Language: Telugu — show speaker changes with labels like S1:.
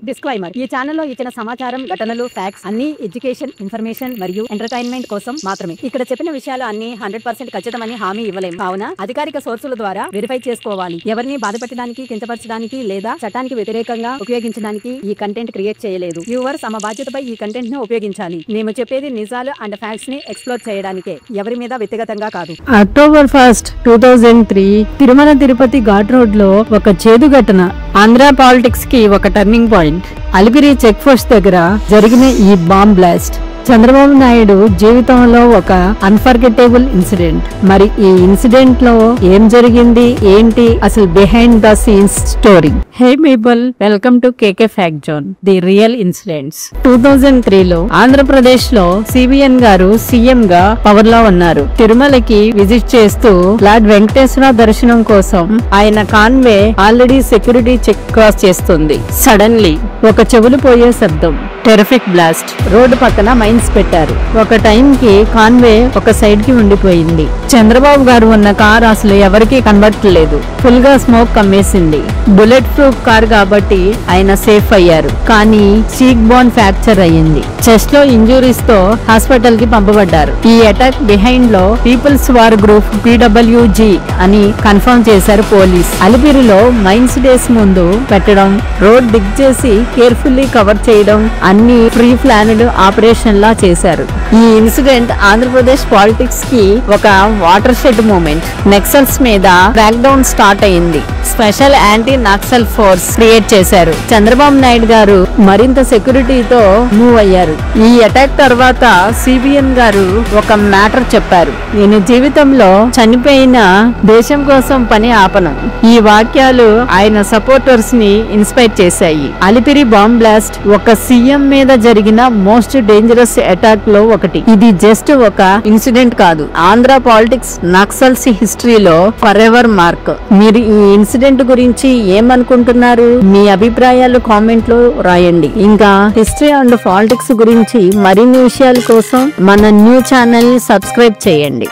S1: డిస్క్లైమర్ ఈ ఛానల్లో ఇచ్చిన సమాచారం ఘటనలు ఫ్యాక్ట్స్ అన్ని ఎడ్యుకేషన్ ఇన్ఫర్మేషన్ మరియు ఎంటర్టైన్మెంట్ కోసం మాత్రమే. ఇక్కడ చెప్పిన విషయాలు అన్ని 100% ఖచ్చితమని హామీ ఇవ్వలేము. కావున అధికారిక సోర్సుల ద్వారా వెరిఫై చేసుకోవాలి. ఎవరిని బాధపెట్టడానికి, కించపరచడానికి లేదా చట్టానికి వ్యతిరేకంగా ఉపయోగించడానికి ఈ కంటెంట్ క్రియేట్ చేయలేదు. వ్యూవర్స్ తమ బాధ్యతపై ఈ కంటెంట్ ను ఉపయోగించాలి. మేము చెప్పేది నిజాలు అండ్ ఫ్యాక్ట్స్ ని ఎక్స్ప్లోర్ చేయడానికే, ఎవరి మీద వ్యక్తిగతంగా కాదు.
S2: October 1, 2003 Tirumala Tirupati ghat road లో ఒక చేదు ఘటన ఆంధ్ర పాలిటిక్స్ కి ఒక turning point. Alipiri check post దగ్గర జరిగిన ఈ బాంబ్ బ్లాస్ట్ చంద్రబాబు నాయుడు జీవితంలో ఒక అన్ఫర్గెటబుల్ ఇన్సిడెంట్. మరి ఈ ఇన్సిడెంట్ లో ఏం జరిగింది ఏంటి, అసలు behind the scenes story. Hey people, welcome to KK fact zone, the real incidents. 2003 లో ఆంధ్రప్రదేశ్ లో సిబిఎన్ గారు సీఎం గా పవర్ లో ఉన్నారు. తిరుమలకి విజిట్ చేస్తూ లార్డ్ వెంకటేశ్వర దర్శనం కోసం ఆయన convoy already security check cross చేస్తుంది. సడన్లీ ఒక చెవులు పోయే శబ్దం, టెరిఫిక్ బ్లాస్ట్. రోడ్డు పక్కన మైన్స్ పెట్టారు. ఒక టైం కి కాన్వే ఒక సైడ్ కి ఉండిపోయింది. చంద్రబాబు గారు ఉన్న కార్ అసలు ఎవరికీ కనబడట్లేదు. ఫుల్ గా స్మోక్ కమ్మేసింది. బుల్లెట్ ప్రూఫ్ కార్ కాబట్టి ఆయన సేఫ్ అయ్యారు. కానీ చీక్ బోన్ ఫ్రాక్చర్ అయ్యింది. చెస్ట్ లో ఇంజురీస్ తో హాస్పిటల్ కి పంపబడ్డారు. ఈ అటాక్ బిహైండ్ లో పీపుల్స్ వార్ గ్రూప్ PWG అని కన్ఫర్మ్ చేశారు పోలీస్. అలిపిరిలో మైన్స్ డేస్ ముందు పెట్టడం, రోడ్ డిగ్ చేసి కేర్ఫుల్లీ కవర్ చేయడం అన్ని ప్రీ ప్లాన్డ్ ఆపరేషన్ లా చేశారు. ఈ ఇన్సిడెంట్ ఆంధ్రప్రదేశ్ పాలిటిక్స్ కి ఒక వాటర్ షెడ్ మూమెంట్. నెక్సల్స్ మీద క్రాక్ డౌన్ స్టార్ట్ అయింది. Special anti Naxal force create చేశారు. చంద్రబాబు నాయుడు గారు మరింత సెక్యూరిటీతో మూవ్ అయ్యారు. ఈ అటాక్ తర్వాత సిబిఎన్ గారు ఒక మ్యాటర్ చెప్పారు. నేను జీవితంలో చనిపోయిన దేశం కోసం పని ఆపను. ఈ వాక్యాలు ఆయన సపోర్టర్స్ ని ఇన్స్పైర్ చేశాయి. అలిపిరి బాంబ్ బ్లాస్ట్ ఒక సీఎం మీద జరిగిన మోస్ట్ డేంజరస్ అటాక్ లో ఒకటి. ఇది జస్ట్ ఒక ఇన్సిడెంట్ కాదు, ఆంధ్ర పాలిటిక్స్ నక్సల్స్ హిస్టరీలో ఫర్ ఎవర్ మార్క్. మీరు ఈ ఇన్సిడెంట్ గురించి ఏమనుకుంటున్నారు? మీ అభిప్రాయాలు కామెంట్ లో రాయండి. ఇంకా హిస్టరీ అండ్ పాలిటిక్స్ గురించి మరిన్ని విషయాల కోసం మన న్యూ ఛానల్ ని సబ్స్క్రైబ్ చేయండి.